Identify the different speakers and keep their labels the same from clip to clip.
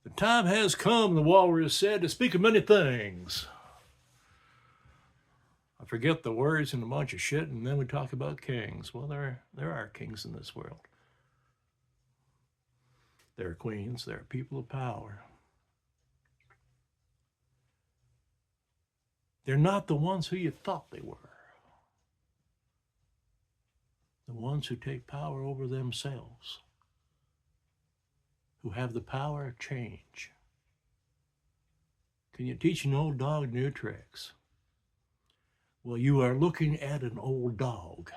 Speaker 1: The time has come, the walrus said, to speak of many things. I forget the words and a bunch of shit, and then we talk about kings. Well, there are kings in this world. There are queens, there are people of power. They're not the ones who you thought they were. The ones who take power over themselves, who have the power of change. Can you teach an old dog new tricks? Well, you are looking at an old dog.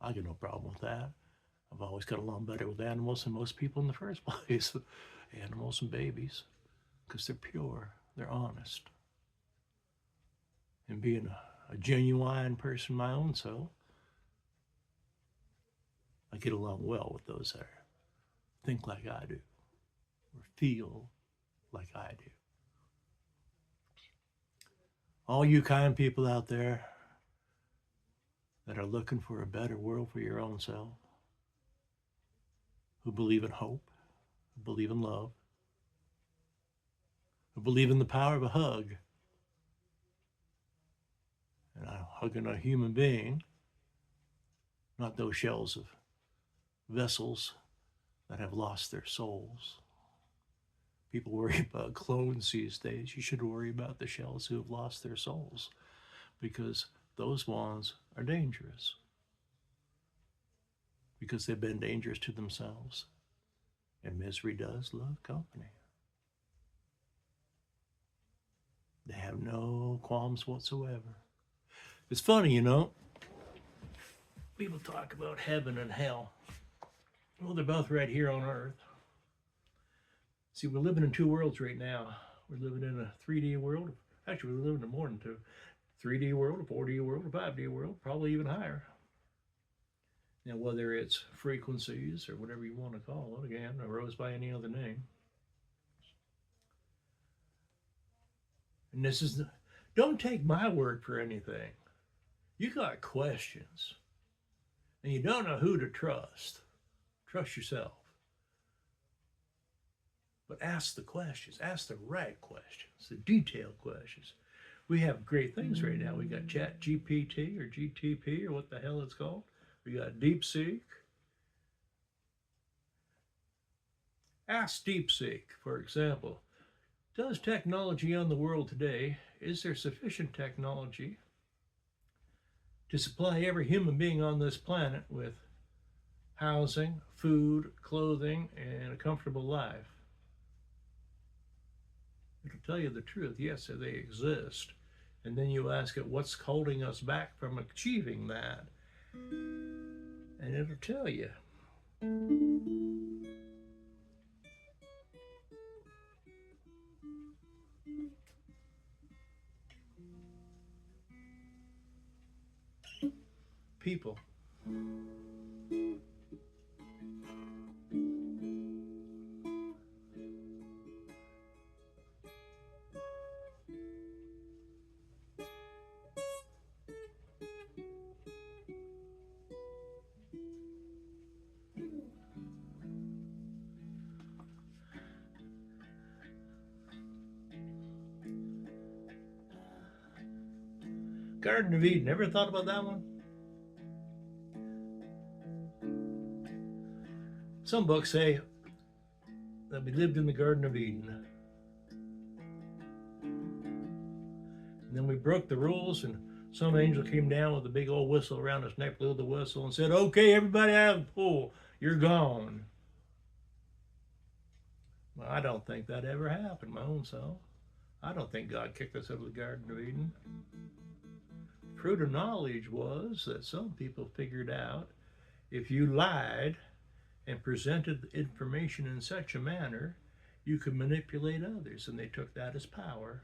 Speaker 1: I got no problem with that. I've always got along better with animals than most people in the first place. Animals and babies, because they're pure, they're honest. And being a genuine person my own self, I get along well with those that think like I do or feel like I do. All you kind people out there that are looking for a better world for your own self, who believe in hope, who believe in love, who believe in the power of a hug, and I'm hugging a human being, not those shells of vessels that have lost their souls. People worry about clones these days. You should worry about the shells who have lost their souls, because those ones are dangerous, because they've been dangerous to themselves. And misery does love company. They have no qualms whatsoever. It's funny, you know, people talk about heaven and hell. Well, they're both right here on earth. See, we're living in two worlds right now. We're living in a 3D world. Actually, we're living in more than two. 3D world, a 4D world, a 5D world, probably even higher. Now, whether it's frequencies or whatever you want to call it, again, arose by any other name. And this is don't take my word for anything. You got questions and you don't know who to trust. Trust yourself. But ask the questions, ask the right questions, the detailed questions. We have great things right now. We got Chat GPT or GTP or what the hell it's called. We got DeepSeek. Ask DeepSeek, for example, does technology on the world today, is there sufficient technology to supply every human being on this planet with housing, food, clothing, and a comfortable life? It'll tell you the truth. Yes, they exist. And then you ask it, what's holding us back from achieving that? And it'll tell you. People. Garden of Eden. Ever thought about that one? Some books say that we lived in the Garden of Eden. And then we broke the rules, and some angel came down with a big old whistle around his neck, blew the whistle, and said, okay, everybody out of the pool. You're gone. Well, I don't think that ever happened, my own self. I don't think God kicked us out of the Garden of Eden. Fruit of knowledge was that some people figured out if you lied and presented information in such a manner, you could manipulate others, and they took that as power.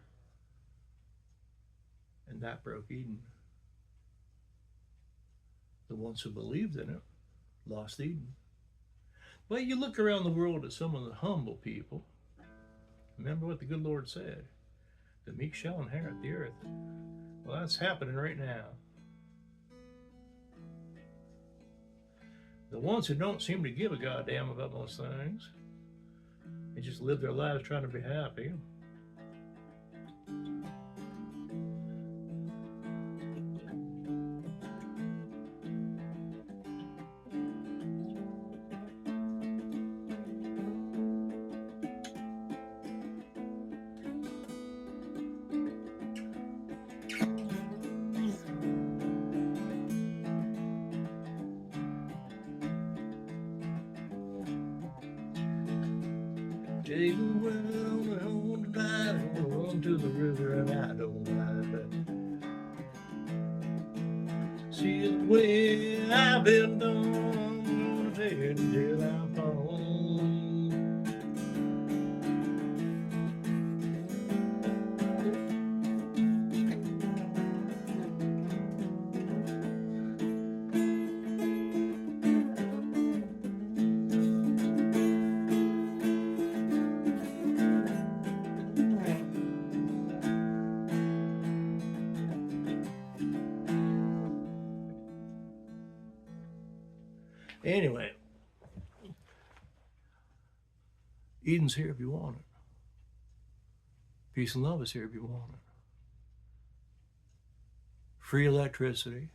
Speaker 1: And that broke Eden. The ones who believed in it lost Eden. But you look around the world at some of the humble people. Remember what the good Lord said. The meek shall inherit the earth. Well, that's happening right now. The ones who don't seem to give a goddamn about those things, they just live their lives trying to be happy. Take the world on tonight, I'm gonna run to the river and I don't mind. See the way I've been done, I'm gonna take it until I'm home. Anyway, Eden's here if you want it. Peace and love is here if you want it. Free electricity,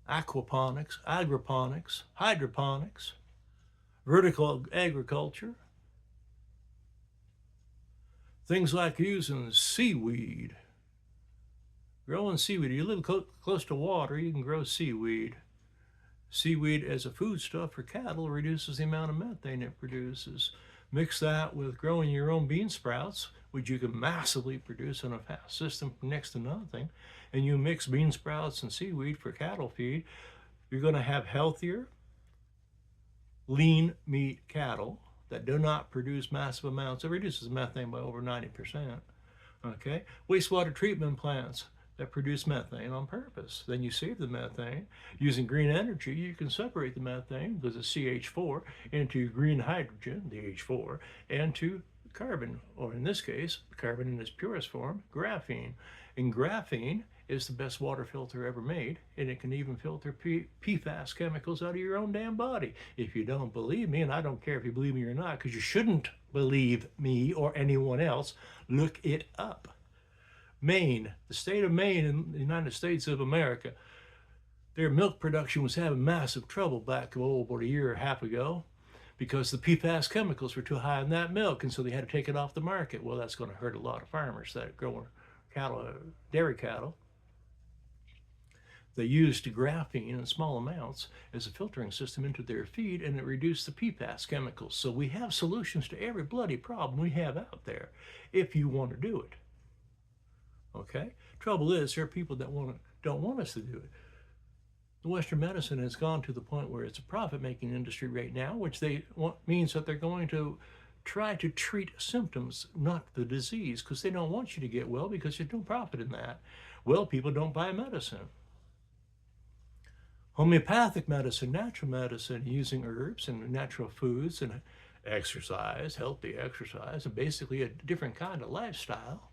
Speaker 1: aquaponics, agroponics, hydroponics, vertical agriculture, things like using seaweed, growing seaweed. You live close to water, you can grow seaweed. Seaweed as a foodstuff for cattle reduces the amount of methane it produces. Mix that with growing your own bean sprouts, which you can massively produce in a fast system for next to nothing, and you mix bean sprouts and seaweed for cattle feed, you're going to have healthier, lean meat cattle that do not produce massive amounts. It reduces methane by over 90%. Okay, wastewater treatment plants that produce methane on purpose. Then you save the methane. Using green energy, you can separate the methane, because it's CH4, into green hydrogen, the H4, and to carbon, or in this case, carbon in its purest form, graphene. And graphene is the best water filter ever made, and it can even filter PFAS chemicals out of your own damn body. If you don't believe me, and I don't care if you believe me or not, because you shouldn't believe me or anyone else, look it up. Maine, the state of Maine in the United States of America, their milk production was having massive trouble back about a year and a half ago because the PFAS chemicals were too high in that milk, and so they had to take it off the market. Well, that's going to hurt a lot of farmers that grow cattle, dairy cattle. They used graphene in small amounts as a filtering system into their feed, and it reduced the PFAS chemicals. So we have solutions to every bloody problem we have out there if you want to do it. Okay? Trouble is, there are people that don't want us to do it. The Western medicine has gone to the point where it's a profit-making industry right now, which means that they're going to try to treat symptoms, not the disease, because they don't want you to get well because there's no profit in that. Well, people don't buy medicine. Homeopathic medicine, natural medicine, using herbs and natural foods and exercise, healthy exercise, and basically a different kind of lifestyle.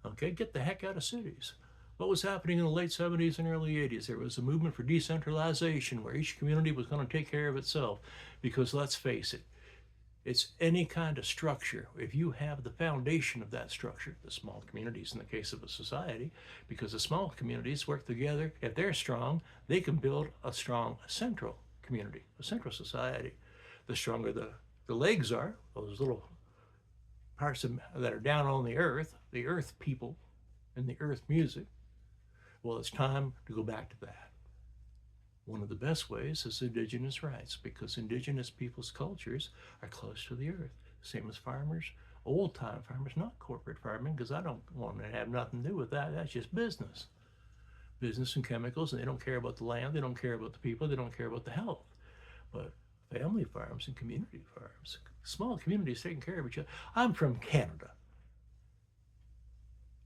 Speaker 1: Okay, get the heck out of cities. What was happening in the late 70s and early 80s? There was a movement for decentralization where each community was going to take care of itself, because let's face it, it's any kind of structure. If you have the foundation of that structure, the small communities in the case of a society, because the small communities work together, if they're strong, they can build a strong central community, a central society. The stronger the legs are, those little parts that are down on the earth people and the earth music, well, it's time to go back to that. One of the best ways is indigenous rights, because indigenous people's cultures are close to the earth. Same as farmers, old-time farmers, not corporate farming, because I don't want to have nothing to do with that. That's just business. Business and chemicals, and they don't care about the land, they don't care about the people, they don't care about the health. But family farms and community farms, small communities taking care of each other. I'm from Canada.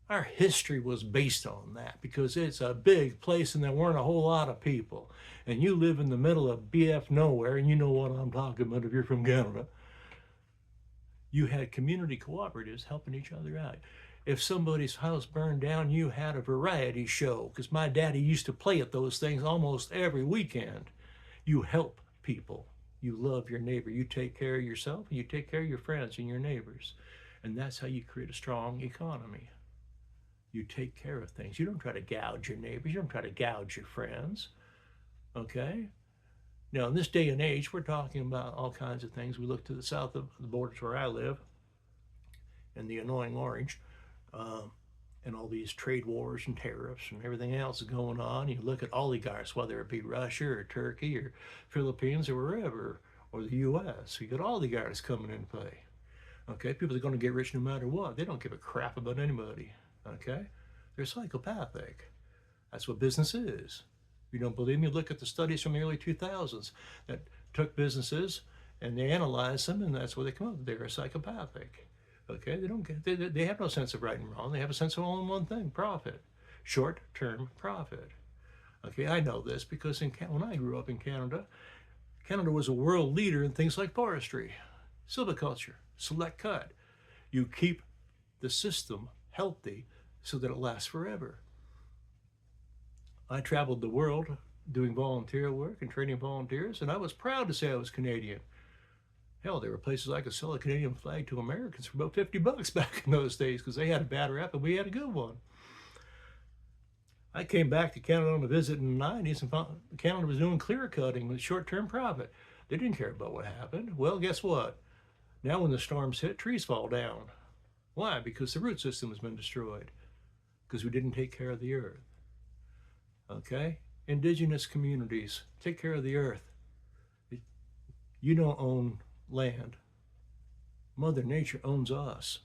Speaker 1: Our history was based on that, because it's a big place and there weren't a whole lot of people. And you live in the middle of BF nowhere, and you know what I'm talking about if you're from Canada. You had community cooperatives helping each other out. if somebody's house burned down, you had a variety show, because my daddy used to play at those things almost every weekend. You help people. You love your neighbor. You take care of yourself, and you take care of your friends and your neighbors. And that's how you create a strong economy. You take care of things. You don't try to gouge your neighbors. You don't try to gouge your friends. Okay? Now, in this day and age, we're talking about all kinds of things. We look to the south of the borders where I live, and the annoying orange, and all these trade wars and tariffs and everything else is going on. You look at oligarchs, whether it be Russia or Turkey or Philippines or wherever, or the U.S. You got oligarchs coming into play. Okay, people are going to get rich no matter what. They don't give a crap about anybody. Okay, they're psychopathic. That's what business is. If you don't believe me, look at the studies from the early 2000s that took businesses and they analyzed them, and that's what they come up with. They're psychopathic. Okay, they have no sense of right and wrong. They have a sense of only one thing: profit, short-term profit. Okay, I know this because when I grew up in Canada, Canada was a world leader in things like forestry, silviculture, select cut. You keep the system healthy so that it lasts forever. I traveled the world doing volunteer work and training volunteers, and I was proud to say I was Canadian. Hell, there were places I could sell a Canadian flag to Americans for about $50 back in those days because they had a bad rap and we had a good one. I came back to Canada on a visit in the 90s and found Canada was doing clear cutting with short-term profit. They didn't care about what happened. Well, guess what? Now when the storms hit, trees fall down. Why? Because the root system has been destroyed. Because we didn't take care of the earth. Okay? Indigenous communities, take care of the earth. You don't own land. Mother Nature owns us.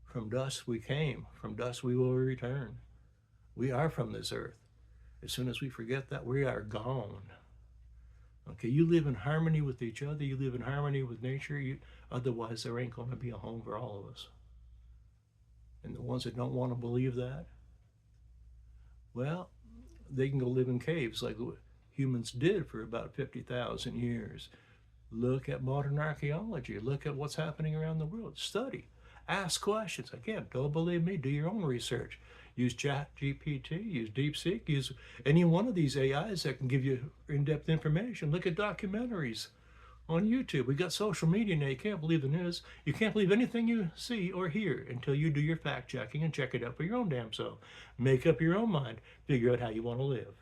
Speaker 1: From dust we came, from dust we will return. We are from this earth. As soon as we forget that, we are gone. Okay, you live in harmony with each other, you live in harmony with nature, otherwise there ain't going to be a home for all of us. And the ones that don't want to believe that, well, they can go live in caves like humans did for about 50,000 years. Look at modern archaeology. Look at what's happening around the world. Study. Ask questions. Again, don't believe me. Do your own research. Use ChatGPT, use DeepSeek, use any one of these AIs that can give you in-depth information. Look at documentaries on YouTube. We got social media now. You can't believe the news. You can't believe anything you see or hear until you do your fact checking and check it out for your own damn self. Make up your own mind. Figure out how you want to live.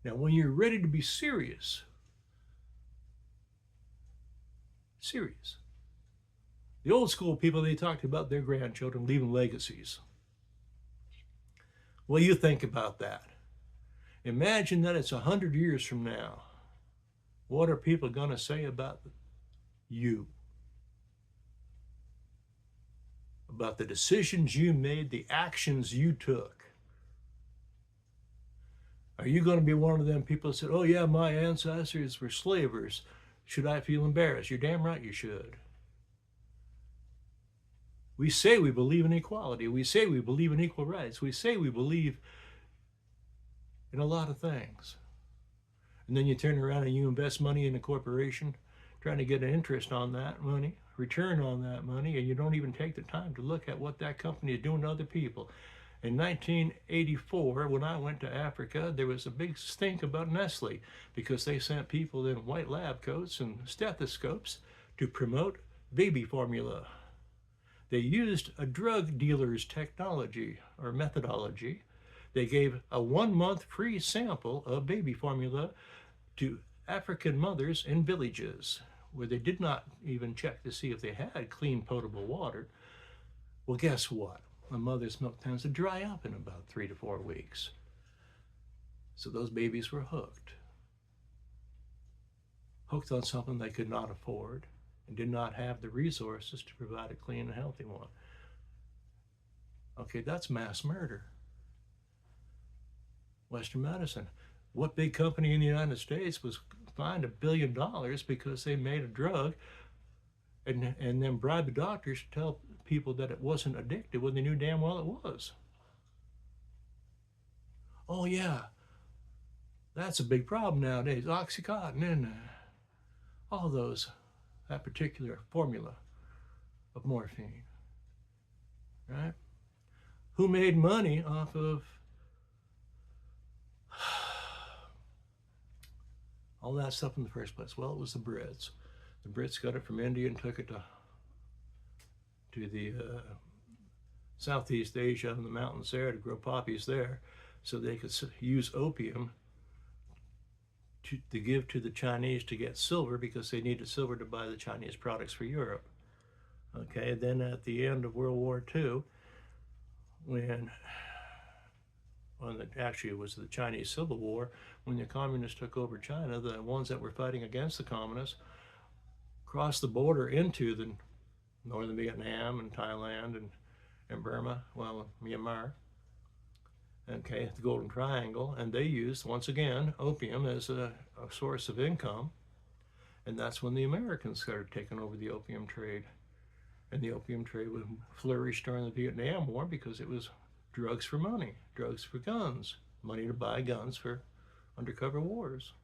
Speaker 1: Now, when you're ready to be serious, the old school people, they talked about their grandchildren leaving legacies. Well, you think about that. Imagine that it's 100 years from now. What are people going to say about you? About the decisions you made, the actions you took? Are you going to be one of them people that said, oh yeah, my ancestors were slavers? Should I feel embarrassed? You're damn right you should. We say we believe in equality. We say we believe in equal rights. We say we believe in a lot of things. And then you turn around and you invest money in a corporation, trying to get an interest on that money, return on that money, and you don't even take the time to look at what that company is doing to other people. In 1984, when I went to Africa, there was a big stink about Nestle because they sent people in white lab coats and stethoscopes to promote baby formula. They used a drug dealer's technology or methodology. They gave a 1-month free sample of baby formula to African mothers in villages where they did not even check to see if they had clean, potable water. Well, guess what? A mother's milk tends to dry up in about 3 to 4 weeks. So those babies were hooked. Hooked on something they could not afford and did not have the resources to provide a clean and healthy one. Okay, that's mass murder. Western medicine. What big company in the United States was fined $1 billion because they made a drug and then bribed the doctors to tell people that it wasn't addictive when they knew damn well it was? Oh yeah, that's a big problem nowadays. Oxycontin and all those, that particular formula of morphine. right? Who made money off of all that stuff in the first place? Well, it was the Brits. The Brits got it from India and took it to the Southeast Asia and the mountains there to grow poppies there, so they could use opium to give to the Chinese to get silver, because they needed silver to buy the Chinese products for Europe. Okay, then at the end of World War II, when actually it was the Chinese Civil War, when the communists took over China, the ones that were fighting against the communists crossed the border into the northern Vietnam and Thailand and Burma, well, Myanmar, okay, the Golden Triangle, and they used, once again, opium as a source of income, and that's when the Americans started taking over the opium trade. And the opium trade would flourish during the Vietnam War because it was drugs for money, drugs for guns, money to buy guns for undercover wars.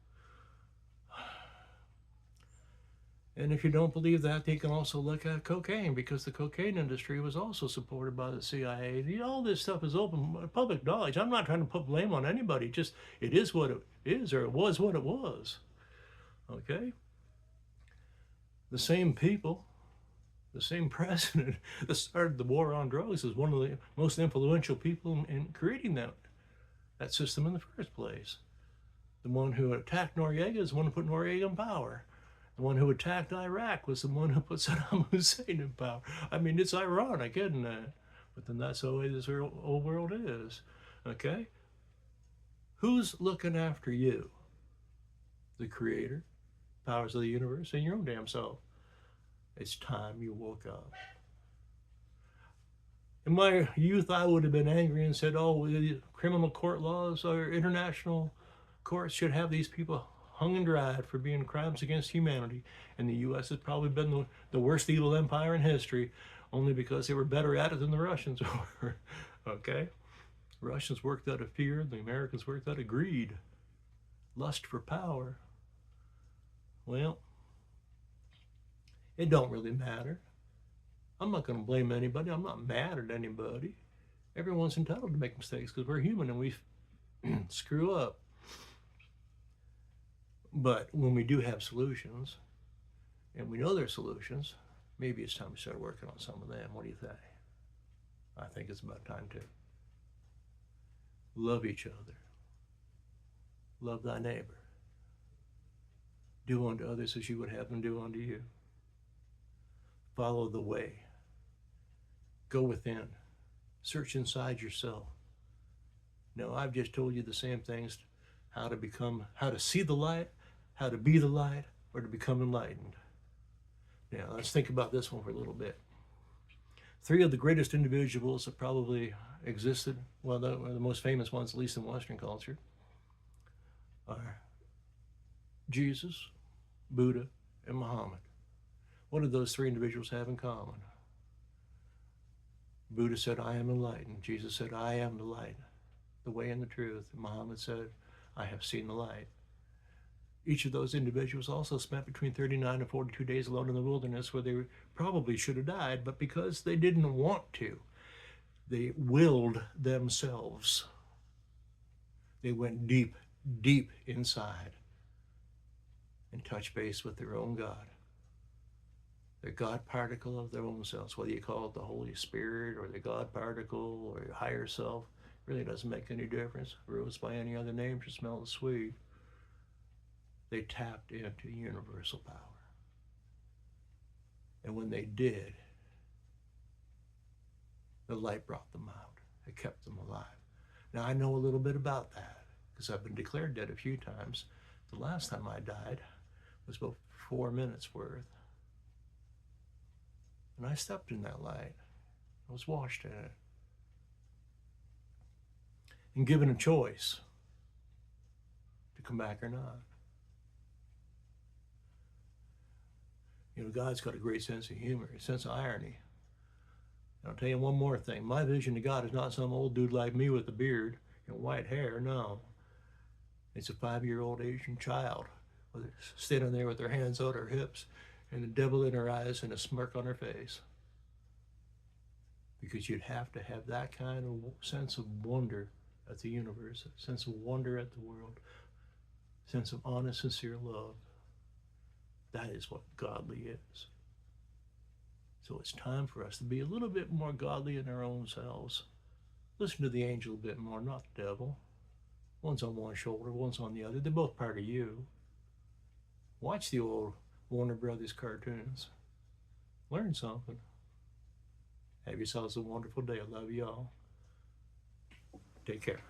Speaker 1: And if you don't believe that, you can also look at cocaine, because the cocaine industry was also supported by the CIA. All this stuff is open, public knowledge. I'm not trying to put blame on anybody. Just it is what it is, or it was what it was. Okay? The same people, the same president that started the war on drugs is one of the most influential people in creating that system in the first place. The one who attacked Noriega is the one who put Noriega in power. The one who attacked Iraq was the one who put Saddam Hussein in power. I mean, it's ironic, isn't it? But then that's the way this whole world is. Okay? Who's looking after you? The Creator, powers of the universe, and your own damn self. It's time you woke up. In my youth, I would have been angry and said, oh, the criminal court laws or international courts should have these people hung and dried for being crimes against humanity. And the U.S. has probably been the worst evil empire in history, only because they were better at it than the Russians were. Okay? The Russians worked out of fear, the Americans worked out of greed, lust for power. Well, it don't really matter. I'm not going to blame anybody. I'm not mad at anybody. Everyone's entitled to make mistakes because we're human and we screw up. But when we do have solutions, and we know there's solutions, maybe it's time to start working on some of them. What do you think? I think it's about time to love each other. Love thy neighbor. Do unto others as you would have them do unto you. Follow the way. Go within. Search inside yourself. No, I've just told you the same things, how to see the light, how to be the light, or to become enlightened. Now, let's think about this one for a little bit. 3 of the greatest individuals that probably existed, well, the most famous ones, at least in Western culture, are Jesus, Buddha, and Muhammad. What do those 3 individuals have in common? Buddha said, I am enlightened. Jesus said, I am the light, the way and the truth. And Muhammad said, I have seen the light. Each of those individuals also spent between 39 and 42 days alone in the wilderness, where they probably should have died, but because they didn't want to, they willed themselves. They went deep, deep inside and touched base with their own God. The God particle of their own selves, whether you call it the Holy Spirit or the God particle or your higher self, really doesn't make any difference. Rose by any other name should smell sweet. They tapped into universal power. And when they did, the light brought them out. It kept them alive. Now, I know a little bit about that because I've been declared dead a few times. The last time I died was about 4 minutes worth. And I stepped in that light. I was washed in it. And given a choice to come back or not. You know, God's got a great sense of humor, a sense of irony. And I'll tell you one more thing. My vision of God is not some old dude like me with a beard and white hair. No. It's a 5-year-old Asian child standing there with her hands on her hips and the devil in her eyes and a smirk on her face. because you'd have to have that kind of sense of wonder at the universe, a sense of wonder at the world, a sense of honest, sincere love. That is what godly is. So it's time for us to be a little bit more godly in our own selves. Listen to the angel a bit more, not the devil. One's on one shoulder, one's on the other. They're both part of you. Watch the old Warner Brothers cartoons. Learn something. Have yourselves a wonderful day. I love you all. Take care.